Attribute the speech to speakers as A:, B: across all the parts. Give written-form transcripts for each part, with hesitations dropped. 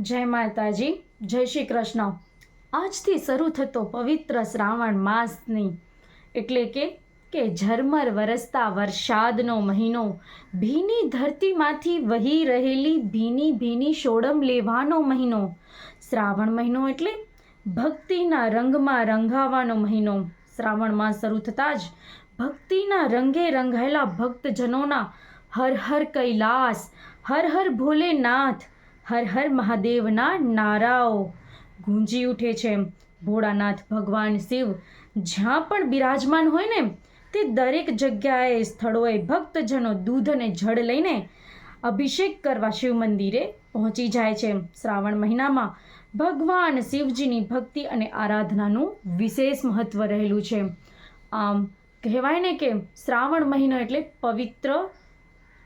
A: જય માતાજી, જય શ્રી કૃષ્ણ। આજથી શરૂ થતો પવિત્ર શ્રાવણ માસની એટલે કે ઝરમર વરસતા વરસાદનો મહિનો, ભીની ધરતીમાંથી વહી રહેલી ભીની ભીની સોડમ લેવાનો મહિનો। શ્રાવણ મહિનો એટલે ભક્તિના રંગમાં રંગાવાનો મહિનો। શ્રાવણ માસ શરૂ થતાં જ ભક્તિના રંગે રંગાયેલા ભક્તજનોના હર હર કૈલાસ, હર હર ભોલેનાથ, હર હર મહાદેવના નારાઓ ગુંજી ઉઠે છે। ભોળાનાથ ભગવાન શિવ જ્યાં પણ બિરાજમાન હોય ને, તે દરેક જગ્યાએ સ્થળોએ ભક્તજનો દૂધ અને જળ લઈને અભિષેક કરવા શિવ મંદિરે પહોંચી જાય છે। શ્રાવણ મહિનામાં ભગવાન શિવજીની ભક્તિ અને આરાધનાનું વિશેષ મહત્વ રહેલું છે। આમ કહેવાય ને કે શ્રાવણ મહિનો એટલે પવિત્ર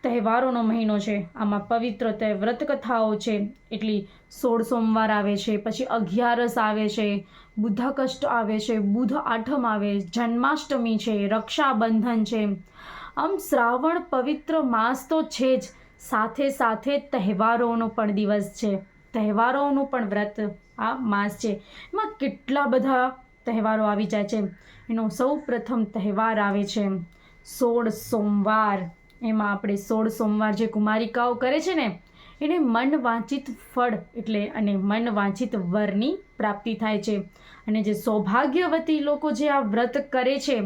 A: તહેવારોનો મહિનો છે। આમાં પવિત્ર વ્રત કથાઓ છે, એટલી 16 સોમવાર આવે છે, પછી 11 આવે છે, બુદ્ધાકષ્ટ આવે છે, બુધ આઠમ આવે, જન્માષ્ટમી છે, રક્ષાબંધન છે। આમ શ્રાવણ પવિત્ર માસ તો છે જ, સાથે સાથે તહેવારોનો પણ દિવસ છે, તહેવારોનું પણ વ્રત આ માસ છે। એમાં કેટલા બધા તહેવારો આવી જાય છે। એનો સૌ પ્રથમ તહેવાર આવે છે 16 સોમવાર। એમાં આપણે 16 સોમવાર જે કુમારિકાઓ કરે છે ને, એને મન વાંચિત ફળ એટલે અને મન વાંચિત વરની પ્રાપ્તિ થાય છે। અને જે સૌભાગ્યવતી લોકો જે આ વ્રત કરે છે,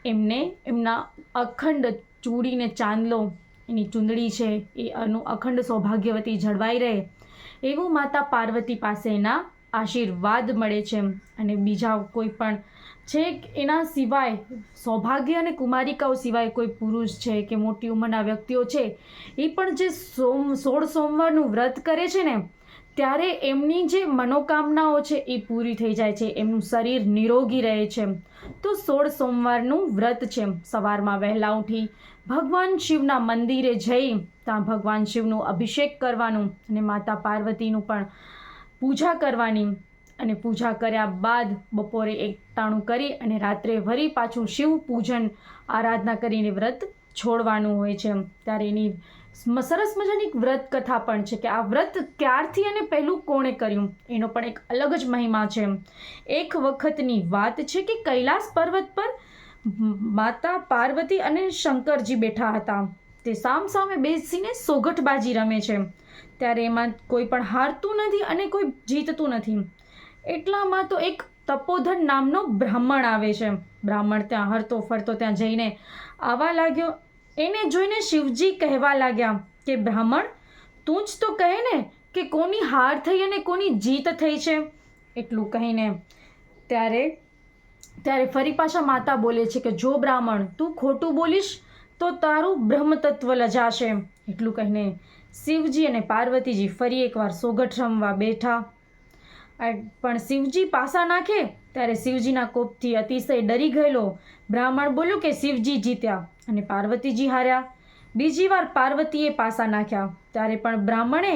A: એમને એમના અખંડ ચૂડીને ચાંદલો, એની ચૂંદડી છે એ અખંડ સૌભાગ્યવતી જળવાઈ રહે એવું માતા પાર્વતી પાસે એના આશીર્વાદ મળે છે। અને બીજા કોઈ પણ છે એના સિવાય, સૌભાગ્ય અને કુમારિકાઓ સિવાય કોઈ પુરુષ છે કે મોટી ઉંમરના વ્યક્તિઓ છે, એ પણ જે 16 સોમવારનું વ્રત કરે છે ને, ત્યારે એમની જે મનોકામનાઓ છે એ પૂરી થઈ જાય છે, એમનું શરીર નિરોગી રહે છે। તો 16 સોમવારનું વ્રત છે। સવારમાં વહેલા ઉઠી ભગવાન શિવના મંદિરે જઈ ત્યાં ભગવાન શિવનું અભિષેક કરવાનું અને માતા પાર્વતીનું પણ પૂજા કરવાની। અને પૂજા કર્યા બાદ બપોરે એકટાણું કરી અને રાત્રે વળી પાછું શિવ પૂજન આરાધના કરીને વ્રત છોડવાનું હોય છે। ત્યારે એની સરસ મજાની એક વ્રત કથા પણ છે કે આ વ્રત ક્યારથી અને પહેલું કોણે કર્યું, એનો પણ એક અલગ જ મહિમા છે। એક વખતની વાત છે કે કૈલાસ પર્વત પર માતા પાર્વતી અને શંકરજી બેઠા હતા। તે સામસામે બેસીને સોગઠબાજી રમે છે। ત્યારે એમાં કોઈ પણ હારતું નથી અને કોઈ જીતતું નથી। એટલામાં તો એક તપોધન નામનો બ્રાહ્મણ આવે છે। બ્રાહ્મણ ત્યાં હરતો ફરતો ત્યાં જઈને આવવા લાગ્યો। એને જોઈને શિવજી કહેવા લાગ્યા કે બ્રાહ્મણ, તું જ તો કહે ને કે કોની હાર થઈ અને કોની જીત થઈ છે। એટલું કહીને ત્યારે ફરી પાછા માતા બોલે છે કે જો બ્રાહ્મણ તું ખોટું બોલીશ તો તારું બ્રહ્મ તત્વ લજાશે। એટલું કહીને શિવજી અને પાર્વતીજી ફરી એકવાર સોગઠ રમવા બેઠા। પણ શિવજી પાસા નાખે ત્યારે શિવજીના કોપથી અતિશય ડરી ગયેલો બ્રાહ્મણ બોલ્યો કે શિવજી જીત્યા અને પાર્વતીજી હાર્યા। બીજી વાર પાર્વતીએ પાસા નાખ્યા ત્યારે પણ બ્રાહ્મણે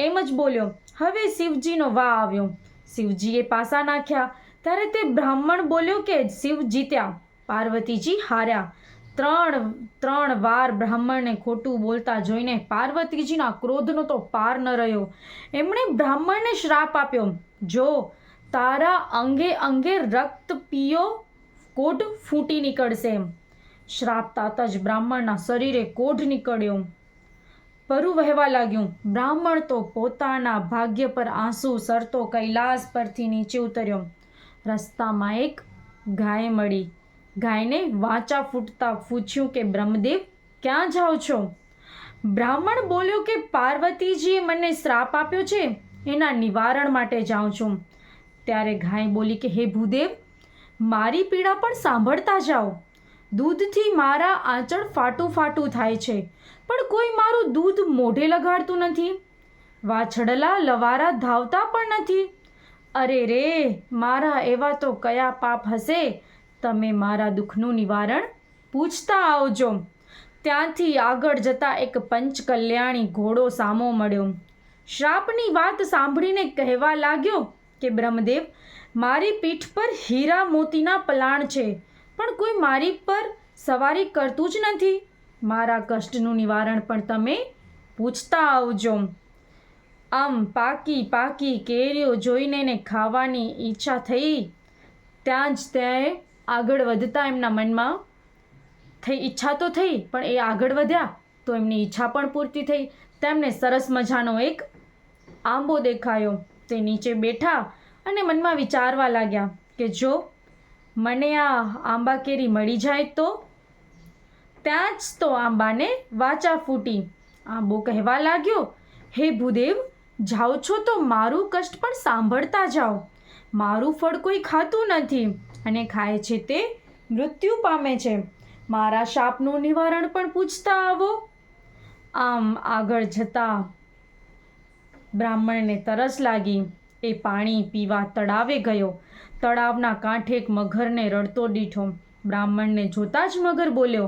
A: એમ જ બોલ્યો। હવે શિવજીનો વા આવ્યો। શિવજીએ પાસા નાખ્યા ત્યારે તે બ્રાહ્મણ બોલ્યો કે શિવ જીત્યા, પાર્વતીજી હાર્યા। ત્રણ વાર બ્રાહ્મણને ખોટું બોલતા જોઈને પાર્વતીજીના ક્રોધનો તો પાર ન રહ્યો। એમણે બ્રાહ્મણને શ્રાપ આપ્યો, જો તારા અંગે અંગે રક્ત પીયો કોઢ ફૂટી નીકળશે। શ્રાપ તાતા જ બ્રાહ્મણના શરીરે કોઢ નીકળ્યો, પરુ વહેવા લાગ્યું। બ્રાહ્મણ તો પોતાના ભાગ્ય પર આંસુ સરતો કૈલાસ પરથી નીચે ઉતર્યો। રસ્તામાં એક ગાય મળી। ગાયને વાંચા ફૂટતા પૂછ્યું કે બ્રહ્મદેવ ક્યાં જાઓ છો? બ્રાહ્મણ બોલ્યો કે પાર્વતીજીએ મને શ્રાપ આપ્યો છે, એના નિવારણ માટે જાઉં છું। ત્યારે ગાય બોલી કે હે ભૂદેવ, મારી પીડા પણ સાંભળતા જાઓ। દૂધથી મારા આંચળ ફાટું ફાટું થાય છે, પણ કોઈ મારું દૂધ મોઢે લગાડતું નથી। વાછડલા લવારા ધાવતા પણ નથી। અરે રે, મારા એવા તો કયા પાપ હશે? તમે મારા દુઃખનું નિવારણ પૂછતા આવજો। ત્યાંથી આગળ જતા એક પંચકલ્યાણી ઘોડો સામો મળ્યો। શ્રાપની વાત સાંભળીને કહેવા લાગ્યો કે બ્રહ્મદેવ, મારી પીઠ પર હીરા મોતીના પલાણ છે, પણ કોઈ મારી પર સવારી કરતું જ નથી। મારા કષ્ટનું નિવારણ પણ તમે પૂછતા આવજો। આમ પાકી પાકી કેરીઓ જોઈને એને ખાવાની ઈચ્છા થઈ. ત્યાં જ તે આગળ વધતા એમના મનમાં ઈચ્છા તો થઈ, પણ એ આગળ વધ્યા તો એમની ઈચ્છા પણ પૂર્તિ થઈ. તેમને સરસ મજાનો એક આંબો દેખાયો. તે નીચે બેઠા અને મનમાં વિચારવા લાગ્યા કે જો મને આ આંબા કેરી મળી જાય તો. ત્યાં જ તો આંબાને વાચા ફૂટી. આંબો કહેવા લાગ્યો, હે ભૂદેવ, જાઓ છો તો મારું કષ્ટ પણ સાંભળતા જાઓ. મારું ફળ કોઈ ખાતું નથી અને ખાય છે તે મૃત્યુ પામે છે. મારા શાપનું નિવારણ પણ પૂછતા આવો. આમ આગળ જતા બ્રાહ્મણને તરસ લાગી. એ પાણી પીવા તળાવે ગયો. તળાવના કાંઠે એક મગરને રડતો દીઠો. બ્રાહ્મણને જોતા જ મગર બોલ્યો,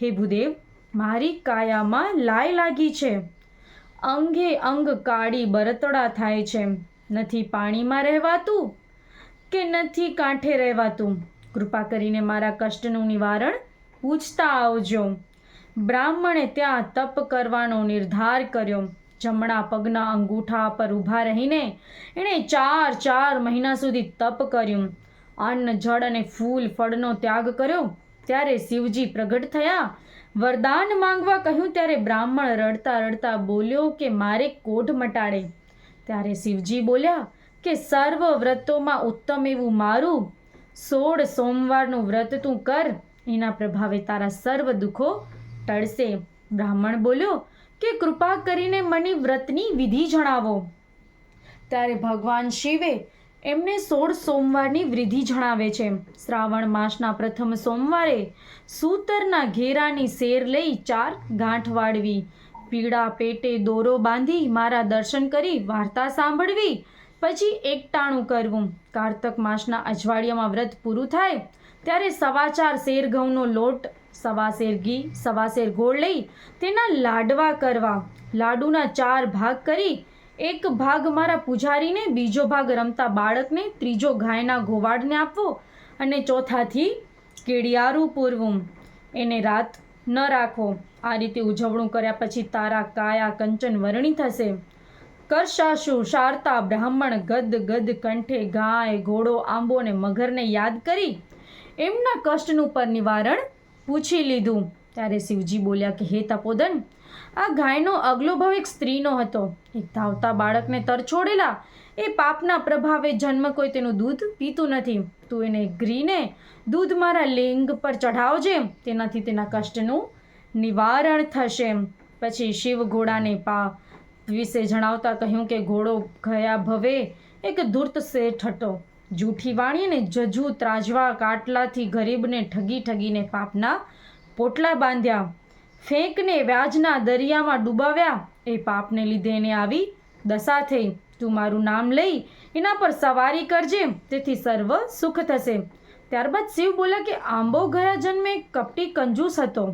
A: હે ભૂદેવ, મારી કાયામાં લાય લાગી છે. અંગે અંગ કાળી બળતરા થાય છે. નથી પાણીમાં રહેવાતું કે નથી કાંઠે રહેવાતું. કૃપા કરીને મારા કષ્ટનું નિવારણ પૂછતા આવજો. બ્રાહ્મણે ત્યાં તપ કરવાનો નિર્ધાર કર્યો. જમણા પગના અંગૂઠા પર ઊભા રહીને એણે 4 મહિના સુધી તપ કર્યું. અન્ન જળ અને ફૂલ ફળનો ત્યાગ કર્યો. ત્યારે શિવજી પ્રગટ થયા. વરદાન માંગવા કહ્યું ત્યારે બ્રાહ્મણ રડતા રડતા બોલ્યો કે મારે કોઢ મટાડે. ત્યારે શિવજી બોલ્યા કે સર્વ વ્રતોમાં ઉત્તમ એવું મારું 16 સોમવારનું વ્રત તું કર. એના પ્રભાવે તારા સર્વ દુઃખો ટળશે. બ્રાહ્મણ બોલ્યો કે કૃપા કરીને મને વ્રતની વિધિ જણાવો. ત્યારે ભગવાન શિવે એમને 16 સોમવારની વિધિ જણાવે છે. શ્રાવણ માસના પ્રથમ સોમવારે સૂતરના ઘેરાની શેર લઈ 4 ગાંઠ વાળવી. પીળા પેટે દોરો બાંધી મારા દર્શન કરી વાર્તા સાંભળવી. પછી એકટાણું કરવું. કારતક માસના અજવાળિયામાં વ્રત પૂરું થાય ત્યારે 4.25 શેર ઘઉંનો લોટ, 1.25 શેર ઘી, 1.25 શેર ગોળ લઈ તેના લાડવા કરવા. લાડુના 4 ભાગ કરી એક ભાગ મારા પૂજારીને, બીજો ભાગ રમતા બાળકને, ત્રીજો ગાયના ગોવાળને આપવો અને ચોથાથી કેડિયારું પૂરવું. એને રાત ન રાખવો. આ રીતે ઉજવણું કર્યા પછી તારા કાયા કંચન વર્ણી થશે. કરશાશુ શારતા બ્રાહ્મણ ગદ ગદ કંઠે ગાય, ઘોડો, આંબો અને મગરને યાદ કરી એમના કષ્ટનું પર નિવારણ પૂછી લીધું. ત્યારે શિવજી બોલ્યા કે હે તપોધન, આ ગાયનો અગલો ભાવ એક સ્ત્રીનો હતો. એક ધાવતા બાળકને તરછોડેલા. એ પાપના પ્રભાવે જન્મ કોઈ તેનું દૂધ પીતું નથી. તું એને ઘીને દૂધ મારા લિંગ પર ચઢાવજે. તેનાથી તેના કષ્ટનું નિવારણ થશે. પછી શિવ ઘોડાને વિશે જણાવતા કહ્યું કે ઘોડો ગયા ભવે એક ધૂર્ત શેઠ હતો. જૂઠી વાણીને જજુ ત્રાજવા કાટલાથી ગરીબને ઠગીને પાપના પોટલા બાંધ્યા. ફેંકને વ્યાજના દરિયામાં ડૂબાવ્યા. એ પાપને લીધે એને આવી દશા થઈ. તું મારું નામ લઈ એના પર સવારી કરજે, તેથી સર્વ સુખ થશે. ત્યારબાદ શિવ બોલ્યા કે આંબો ગયા જન્મે કપટી કંજૂસ હતો.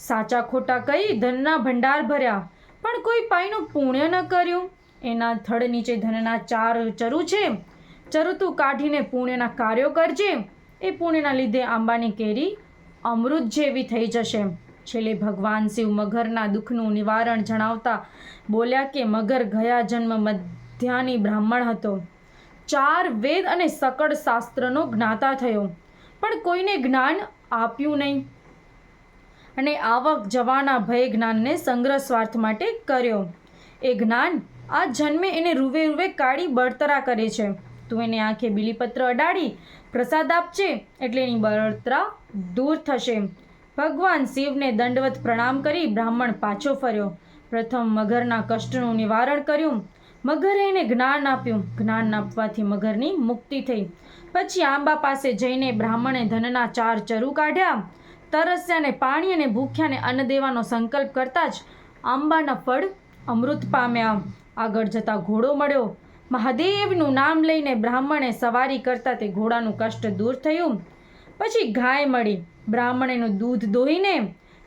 A: સાચા ખોટા કહી ધનના ભંડાર ભર્યા, પણ કોઈ પાઈનું પુણ્ય ન કર્યું. એના થડ નીચે ધનના 4 ચરુ છે. ચરુ તું કાઢીને પુણ્યના કાર્યો કરજે. એ પુણ્યના લીધે આંબાની કેરી અમૃત જેવી થઈ જશે. છેલ્લે ભગવાન શિવ મગરના દુઃખનું નિવારણ જણાવતા બોલ્યા કે મગર ગયા જન્મ મધ્યાની બ્રાહ્મણ હતો. 4 વેદ અને સકળ શાસ્ત્રનો જ્ઞાતા થયો, પણ કોઈને જ્ઞાન આપ્યું નહીં અને આવક જવાના ભય જ્ઞાનને સંગ્રહ સ્વાર્થ માટે કર્યો. એ જ્ઞાન આ જન્મે એને રૂવે રૂવે કાઢી બળતરા કરે છે. તું એને આંખે બીલીપત્ર અડાડી પ્રસાદ આપજે, એટલે એની બળતરા દૂર થશે. ભગવાન શિવને દંડવત પ્રણામ કરી બ્રાહ્મણ પાછો ફર્યો. પ્રથમ મગરના કષ્ટનું નિવારણ કર્યું. મગરે એને જ્ઞાન આપ્યું. જ્ઞાન આપવાથી મગરની મુક્તિ થઈ. પછી આંબા પાસે જઈને બ્રાહ્મણે ધનના 4 ચરુ કાઢ્યા. તરસ્યાને પાણી અને ભૂખ્યાને અન્ન દેવાનો સંકલ્પ કરતા જ આંબાના ફળ અમૃત પામ્યા. આગળ જતા ઘોડો મળ્યો. મહાદેવનું નામ લઈને બ્રાહ્મણે સવારી કરતા તે ઘોડાનું કષ્ટ દૂર થયું. પછી ગાય મળી. બ્રાહ્મણેનું દૂધ દોહીને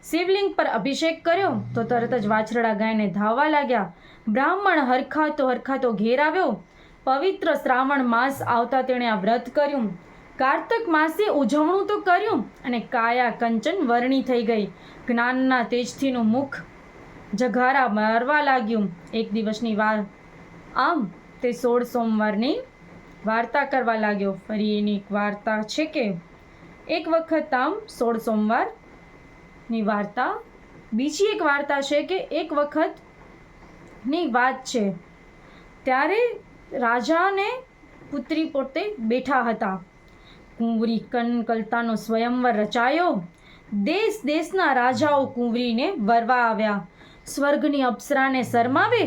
A: શિવલિંગ પર અભિષેક કર્યો તો તરત જ વાછરડા ગાયને ધાવવા લાગ્યા. બ્રાહ્મણ હરખાતો ઘેર આવ્યો. પવિત્ર શ્રાવણ માસ આવતા તેણે આ વ્રત કર્યું. કારતક માસે ઉજવણું તો કર્યું અને કાયા કંચન વર્ણી થઈ ગઈ. જ્ઞાનના તેજથીનું મુખ જઘારા મારવા લાગ્યું. એક દિવસની આમ તે 16 સોમવારની વાર્તા કરવા લાગ્યો. ફરી એની એક વાર્તા છે કે એક વખત આમ 16 સોમવારની વાર્તા. બીજી એક વાર્તા છે કે એક વખતની વાત છે, ત્યારે રાજાને પુત્રી પોતે બેઠા હતા. કુંવરી કનકલતાનો સ્વયંવર રચાયો. દેશ દેશના રાજાઓ કુંવરીને વરવા આવ્યા. સ્વર્ગની અપ્સરાને શરમાવે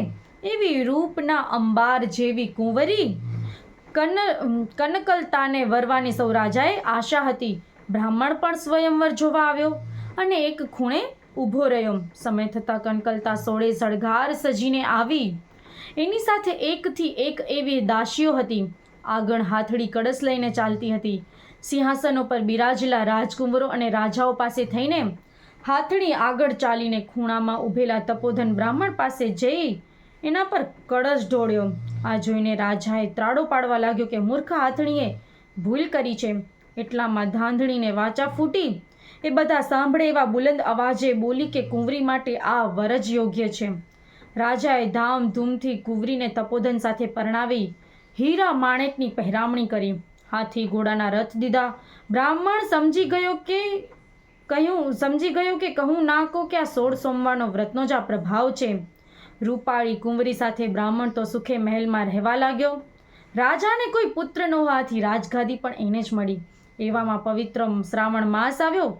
A: એવી રૂપના અંબાર જેવી કુંવરી કનકલતાને વરવાની સૌ રાજાએ આશા હતી. બ્રાહ્મણ પણ સ્વયંવર જોવા આવ્યો અને એક ખૂણે ઊભો રહ્યો. સમય થતાં કનકલતા સોળે સળગાર સજીને આવી. એની સાથે એકથી એક એવી દાસીઓ હતી. આગળ હાથડી કળશ લઈને ચાલતી હતી. સિંહાસનો પર બિરાજેલા રાજકુંવરો અને રાજાઓ પાસે થઈને હાથડી આગળ ચાલીને ખૂણામાં ઊભેલા તપોધન બ્રાહ્મણ પાસે જઈ એના પર કળશ ઢોળ્યો. આ જોઈને રાજાએ ત્રાડો પાડવા લાગ્યો કે મૂર્ખ હાથણીએ ભૂલ કરી છે. એટલામાં ધાંધણીને વાચા ફૂટી. એ બધા સાંભળે એવા બુલંદ અવાજે બોલી કે કુંવરી માટે આ વર જ યોગ્ય છે. રાજાએ ધામધૂમથી કુંવરીને તપોધન સાથે પરણાવી હીરા માણેકની પહેરામણી કરી. હાથી ઘોડાના રથ દીધા. બ્રાહ્મણ સમજી ગયો કે કહું ના કહો કે આ 16 સોમવારનો વ્રતનો જ આ પ્રભાવ છે. રૂપાળી કુંવરી સાથે બ્રાહ્મણ તો સુખે મહેલમાં રહેવા લાગ્યો. રાજાને કોઈ પુત્ર ન હોવાથી રાજગાદી પણ એને જ મળી. એવામાં પવિત્ર શ્રાવણ માસ આવ્યો.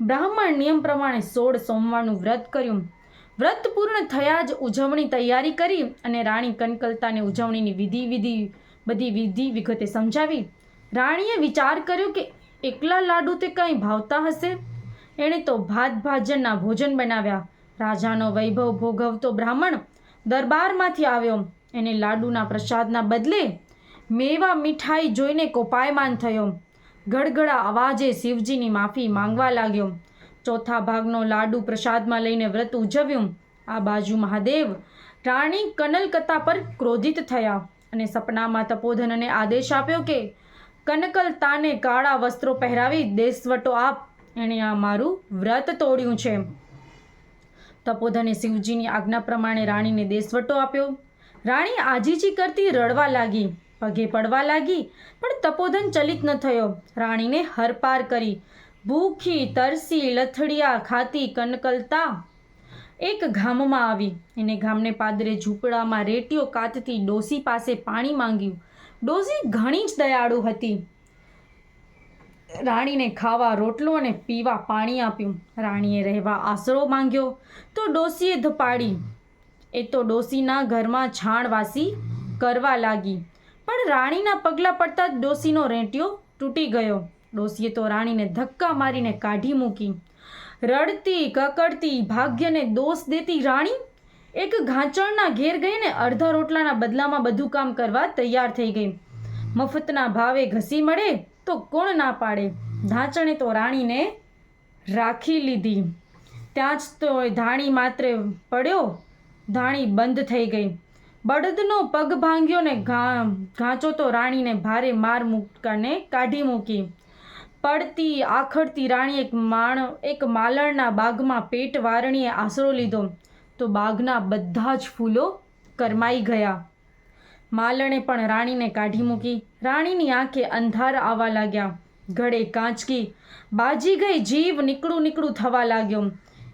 A: બ્રાહ્મણ નિયમ પ્રમાણે 16 સોમવારનું વ્રત કર્યું. વ્રત પૂર્ણ થયા જ ઉજવણી તૈયારી કરી અને રાણી કનકલતાને ઉજવણીની બધી વિધિ વિગતે સમજાવી. રાણીએ વિચાર કર્યો કે એકલા લાડુ તે કંઈ ભાવતા હશે. એણે તો ભાજનના ભોજન બનાવ્યા. રાજાનો વૈભવ ભોગવતો બ્રાહ્મણ દરબારમાંથી આવ્યો. એને લાડુના પ્રસાદના બદલે મેવા મીઠાઈ જોઈને કોપાયમાન થયો. ગડગડા અવાજે શિવજીની માફી માંગવા લાગ્યો. ચોથા ભાગનો લાડુ પ્રસાદમાં લઈને વ્રત ઉજવ્યું. આ બાજુ મહાદેવ રાણી કનકલતા પર ક્રોધિત થયા અને સપનામાં તપોધનને આદેશ આપ્યો કે કનકલતાને કાળા વસ્ત્રો પહેરાવી દેશવટો આપ. એણે આ મારું વ્રત તોડ્યું છે. તપોધને શિવજીની આજ્ઞા પ્રમાણે રાણીને દેશવટો આપ્યો. રાણી આજીજી કરતી રડવા લાગી, પગે પડવા લાગી, પણ તપોધન ચલિત ન થયો. રાણીને હરપાર કરી. ભૂખી તરસી લથડિયા ખાતી કનકલતા એક ગામમાં આવી. એને ગામને પાદરે ઝૂંપડામાં રેટીઓ કાતતી ડોસી પાસે પાણી માંગ્યું. ડોસી ઘણી જ દયાળુ હતી. રાણીને ખાવા રોટલો અને પીવા પાણી આપ્યું. રાણીએ રહેવા આશરો માંગ્યો તો ડોસીએ ધપાડી. એ તો ડોસીના ઘરમાં છાણવાસી કરવા લાગી. પણ રાણીના પગલાં પડતા જ ડોસીનો રેંટિયો તૂટી ગયો. ડોસીએ તો રાણીને ધક્કા મારીને કાઢી મૂકી. રડતી કકડતી ભાગ્યને દોષ દેતી રાણી એક ઘાંચણના ઘેર ગઈને અડધા રોટલાના બદલામાં બધું કામ કરવા તૈયાર થઈ ગઈ. મફતના ભાવે ઘસી મળે તો કોણ ના પાડે. ધાંચણે તો રાણીને રાખી લીધી. ત્યાં જ તો ધાણી માત્ર પડ્યો. ધાણી બંધ થઈ ગઈ. બળદનો પગ ભાંગ્યો ને ઘાંચો તો રાણીને ભારે માર મૂકને કાઢી મૂકી. પડતી આખડતી રાણી એક માલણના બાગમાં પેટ વારણીએ આશરો લીધો તો બાગના બધા જ ફૂલો કરમાઈ ગયા. માલણે પણ રાણીને કાઢી મૂકી. રાણીની આંખે અંધાર આવવા લાગ્યા. ગળે કાંચકી બાજી ગઈ. જીવ નીકળું થવા લાગ્યો.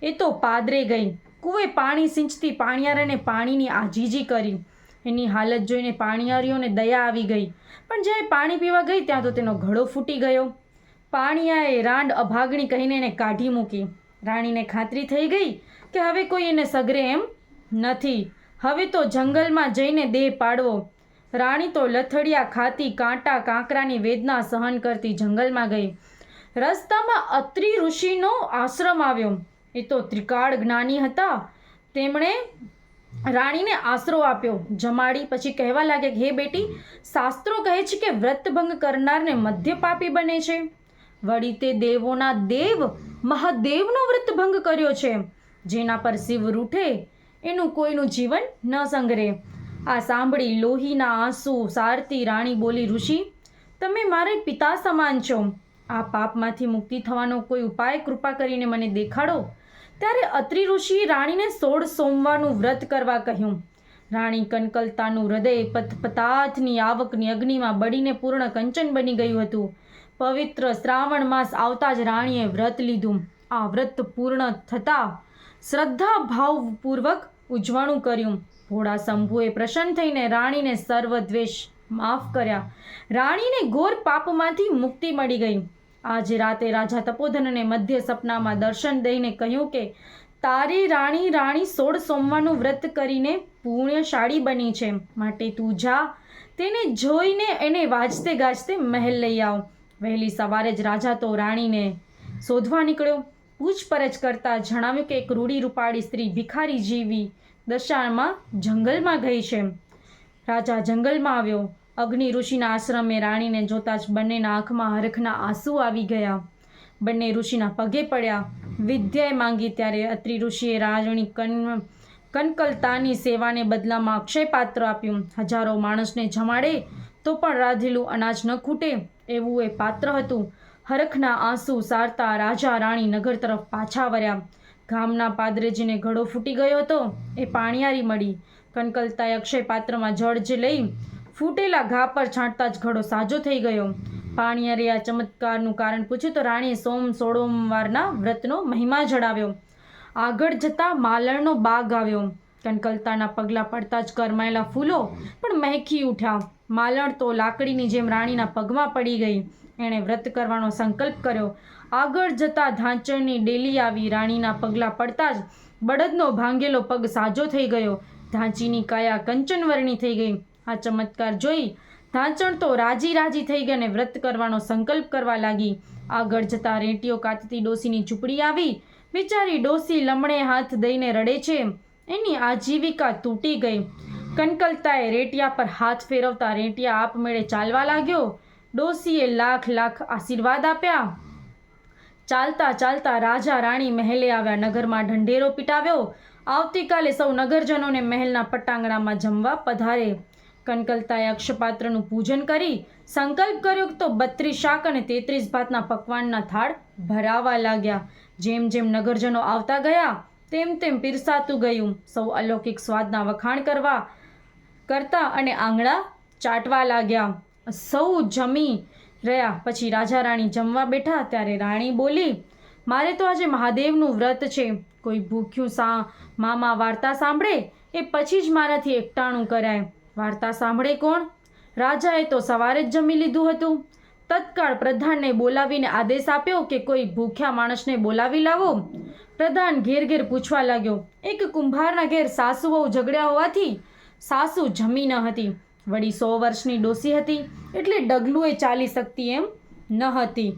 A: એ તો પાદરે ગઈ. કૂવે પાણી સિંચતી પાણિયારાને પાણીની આજીજી કરી. એની હાલત જોઈને પાણિયારીઓને દયા આવી ગઈ. પણ જ્યારે પાણી પીવા ગઈ ત્યાં તો તેનો ઘડો ફૂટી ગયો. પાણિયાએ રાંડ અભાગણી કહીને એને કાઢી મૂકી. રાણીને ખાતરી થઈ ગઈ કે હવે કોઈ એને સગરે એમ નથી. હવે તો જંગલમાં જઈને દેહ પાડવો. રાણી તો લથડિયા ખાતી કાંટા કાંકરાની વેદના સહન કરતી જંગલમાં ગઈ. રસ્તામાં અત્રિ ઋષિનો આશ્રમ આવ્યો. એ તો ત્રિકાળ જ્ઞાની હતા. તેમણે રાણીને આશરો આપ્યો, જમાડી. પછી કહેવા લાગ્યા કે હે બેટી, શાસ્ત્રો કહે છે કે વ્રતભંગ કરનારને મદ્યપાપી બને છે. વળી તે દેવોના દેવ મહાદેવનો વ્રતભંગ કર્યો છે. જેના પર શિવ રૂઠે એનું કોઈનું જીવન ન સંગરે. આ સાંભળી લોહીના આંસુ સારતી રાણી બોલી, ઋષિ, તમે મારે પિતા સમાન છો. આ પાપમાંથી મુક્તિ થવાનો કોઈ ઉપાય કૃપા કરીને મને દેખાડો. ત્યારે અત્રિ ઋષિએ રાણીને 16 સોમવારનું વ્રત કરવા કહ્યું. રાણી કનકલતાનું હૃદય પતાથની આવકની અગ્નિમાં બળીને પૂર્ણ કંચન બની ગયું હતું. પવિત્ર શ્રાવણ માસ આવતા જ રાણીએ વ્રત લીધું. આ વ્રત પૂર્ણ થતાં શ્રદ્ધા ભાવપૂર્વક ઉજવણું કર્યું. ભોળા શંભુએ પ્રસન્ન થઈને રાણીને સર્વ દ્વેષ માફ કર્યા. રાણીને ઘોર પાપમાંથી મુક્તિ મળી ગઈ. આજે રાતે રાજા તપોધનને મધ્ય સપનામાં દર્શન દઈને કહ્યું કે તારી રાણી 16 સોમવારનું વ્રત કરીને પુણ્યશાળી બની છે, માટે તું જા, તેને જોઈને એને વાજતે ગાજતે મહેલ લઈ આવ. વહેલી સવારે જ રાજા તો રાણીને શોધવા નીકળ્યો. પૂછપરછ કરતા જણાવ્યું કે એક રૂડી રૂપાળી સ્ત્રી ભિખારી જેવી દશામાં જંગલમાં ગઈ છે. રાજા જંગલમાં આવ્યો. અગ્નિ ઋષિના આશ્રમે રાણીને જોતા જ બંનેના આંખમાં હરખના આંસુ આવી ગયા. બંને ઋષિના પગે પડ્યા. વિદ્યાએ માંગી ત્યારે અત્રિ ઋષિએ રાણી કનકલતાની સેવાને બદલામાં અક્ષય પાત્ર આપ્યું. હજારો માણસને જમાડે તો પણ રાંધેલું અનાજ ન ખૂટે એવું એ પાત્ર હતું. હરખના આંસુ સારતા રાજા રાણી નગર તરફ પાછા વર્યા. ગામના પાદરેજીને ઘડો ફૂટી ગયો હતો એ પાણીયારી મળી. કનકલતાએ અક્ષય પાત્રમાં જળ જ લઈ ફૂટેલા ઘા પર છાંટતા જ ઘડો સાજો થઈ ગયો. પાણીયારીએ આ ચમત્કારનું કારણ પૂછ્યું તો રાણીએ સોમવારના વ્રતનો મહિમા જણાવ્યો. આગળ જતાં માલણનો બાગ આવ્યો. કનકલતાના પગલાં પડતા જ કરમાયેલા ફૂલો પણ મહેકી ઉઠ્યા. માલણ તો લાકડીની જેમ રાણીના પગમાં પડી ગઈ. એણે વ્રત કરવાનો સંકલ્પ કર્યો. આગળ જતાં ધાંચણની ડેલી આવી. રાણીના પગલાં પડતા જ બળદનો ભાંગેલો પગ સાજો થઈ ગયો. ધાંચીની કાયા કંચનવર્ણી થઈ ગઈ. આ ચમત્કાર જોઈ ધાંચણ તો રાજી થઈ ગઈ અને વ્રત કરવાનો સંકલ્પ કરવા લાગી. આગળ જતાં રેંટીઓ કાતતી ડોસીની ઝૂંપડી આવી. બિચારી ડોસી લમણે હાથ દઈને રડે છે. એની આજીવિકા તૂટી ગઈ. કનકલતાએ રેટિયા પર હાથ ફેરવતા રેટિયા આપમેળે ચાલવા લાગ્યો. ડોસીએ લાખ આશીર્વાદ આપ્યા. ચાલતા ચાલતા રાજા રાણી મહેલે આવ્યા. નગરમાં ઢંઢેરો પીટાવ્યો. આવતીકાલે સૌ નગરજનોને મહેલના પટાંગણામાં જમવા પધારે. કનકલતાએ અક્ષપાત્રનું પૂજન કરી સંકલ્પ કર્યો તો 32 શાક અને 33 ભાતના પકવાનના થાળ ભરાવા લાગ્યા. જેમ જેમ નગરજનો આવતા ગયા તેમ તેમ પીરસાતું ગયું. સૌ અલૌકિક સ્વાદના વખાણ કરતા અને આંગળા ચાટવા લાગ્યા. સૌ જમી રહ્યા પછી રાજા રાણી જમવા બેઠા ત્યારે રાણી બોલી, મારે તો આજે મહાદેવનું વ્રત છે. કોઈ ભૂખ્યું મામા વાર્તા સાંભળે એ પછી જ મારાથી એકટાણું કરાય. વાર્તા સાંભળે કોણ? રાજાએ તો સવારે જ જમી લીધું હતું. તત્કાળ પ્રધાનને બોલાવીને આદેશ આપ્યો કે કોઈ ભૂખ્યા માણસને બોલાવી લાવો. પ્રધાન ઘેર ઘેર પૂછવા લાગ્યો. એક કુંભારના ઘેર સાસુ વહુ ઝઘડ્યા હોવાથી સાસુ જમી ન હતી. વળી 100 વર્ષની ડોસી હતી એટલે ડગલું એ ચાલી શકતી એમ ન હતી.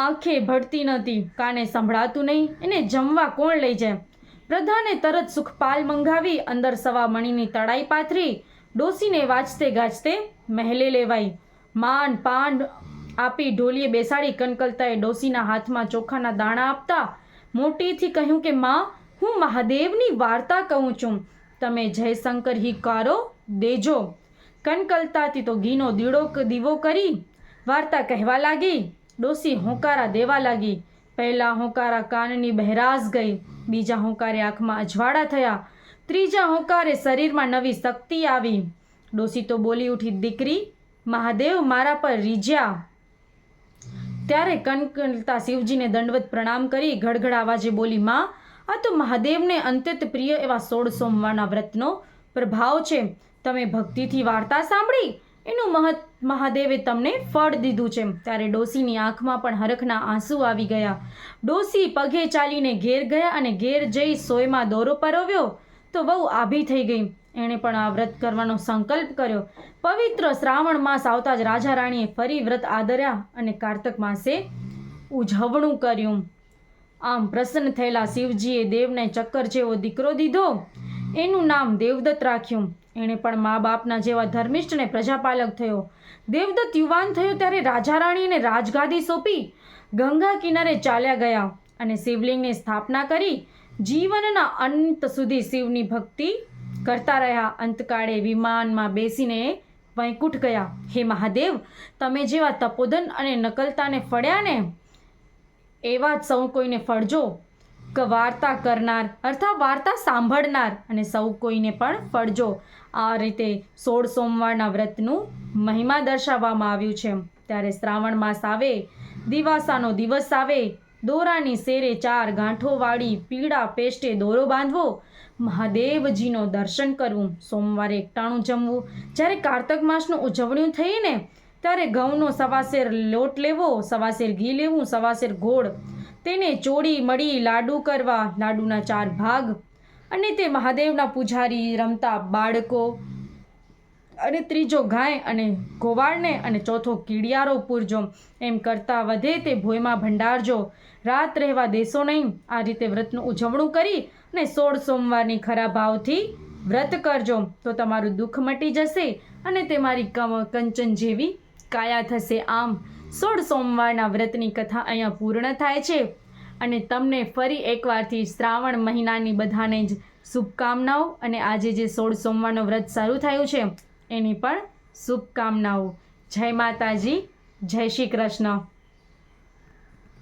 A: આંખે ભળતી નહોતી, કાને સંભળાતું નહીં. એને જમવા કોણ લઈ જાય? પ્રધાને તરત સુખપાલ મંગાવી અંદર સવા મણીની તળાઈ પાથરી ડોસીને વાજતે ગાજતે મહેલે લેવાઈ. માન પાન આપી ઢોલીએ બેસાડી કનકલતાએ ડોસીના હાથમાં ચોખાના દાણા આપતા મોટીથી કહ્યું કે માં, હું મહાદેવની વાર્તા કહું છું, તમે જયશંકર હિકારો દેજો. કનકલતાથી તો ઘીનો દીવો કરી વાર્તા કહેવા લાગી. ડોસી હોંકારા દેવા લાગી. પહેલા હોંકારા કાનની બહેરાશ ગઈ. બીજા હોંકારે આંખમાં અજવાળા થયા. ત્રીજા હોંકારે શરીરમાં નવી શક્તિ આવી. ડોસી તો બોલી ઉઠી, દીકરી, મહાદેવ મારા પર રીઝ્યા. ત્યારે કનકલતા શિવજીને દંડવત પ્રણામ કરી ગડગડ આવાજે બોલી, માં, આ તો મહાદેવને અત્યંત પ્રિય એવા 16 સોમવારના વ્રતનો પ્રભાવ છે. તમે ભક્તિથી વાર્તા સાંભળી એનું મહાદેવે તમને ફળ દીધું છે. ત્યારે ડોસીની આંખમાં પણ હરખના આંસુ આવી ગયા. ડોસી પગે ચાલીને ઘેર ગયા અને ઘેર જઈ સોયમાં દોરો પરોવ્યો તો વહુ આભી થઈ ગઈ. એણે પણ આ વ્રત કરવાનો સંકલ્પ કર્યો. પવિત્ર શ્રાવણ માસ આવતા જ રાજા રાણીએ ફરી વ્રત આદર્યા અને કારતક માસે ઉજવણું કર્યું. આમ પ્રસન્ન થયેલા શિવજીએ દેવને ચક્કર જેવો દીકરો દીધો. એનું નામ દેવદત્ત રાખ્યું. એણે પણ મા બાપના જેવા ધર્મિષ્ઠ અને પ્રજાપાલક થયો. દેવદત્ત યુવાન થયો ત્યારે રાજા રાણીને રાજગાદી સોંપી ગંગા કિનારે ચાલ્યા ગયા અને શિવલિંગની સ્થાપના કરી જીવનના અંત સુધી શિવની ભક્તિ કરતા રહ્યા. અંતકાળે વિમાનમાં બેસીને વૈકુંઠ ગયા. હે મહાદેવ, તમે જેવા તપોધન અને નકલતાને ફળ્યા ને એવા જ સૌ કોઈને ફળજો. વાર્તા કરનાર અર્થાત વાર્તા સાંભળનાર અને સૌ કોઈને પણ ફળજો. આ રીતે 16 સોમવારના વ્રતનું મહિમા દર્શાવવામાં આવ્યું છે. ત્યારે શ્રાવણ માસ આવે, દિવાસાનો દિવસ આવે, દોરાની શેરે 4 ગાંઠોવાળી પીળા પેસ્ટે દોરો બાંધવો, મહાદેવજીનો દર્શન કરવું, સોમવારે એકટાણું જમવું. જ્યારે કારતક માસનું ઉજવણી થઈ ને ત્યારે ઘઉંનો સવાસેર લોટ લેવો, સવાસેર ઘી લેવું, સવાસેર ગોળ, તેને ચોળી મળી લાડુ કરવા, લાડુના 4 ભાગ, અને તે મહાદેવના પૂજારી રમતા બાળકો, અને ત્રીજો ગાય અને ગોવાળને, અને ચોથો કીડિયારો પૂરજો. એમ કરતાં વધે તે ભોયમાં ભંડારજો, રાત રહેવા દેશો નહીં. આ રીતે વ્રતનું ઉજવણું કરી અને 16 સોમવારની ખરા ભાવથી વ્રત કરજો તો તમારું દુઃખ મટી જશે અને તમારી કંચન જેવી કાયા થશે. આમ 16 સોમવારના વ્રતની કથા અહીંયા પૂર્ણ થાય છે. અને તમને ફરી એકવારથી શ્રાવણ મહિનાની બધાને જ શુભકામનાઓ, અને આજે જે 16 સોમવારનું વ્રત શરૂ થયું છે એની પણ શુભકામનાઓ. જય માતાજી, જય શ્રી કૃષ્ણ.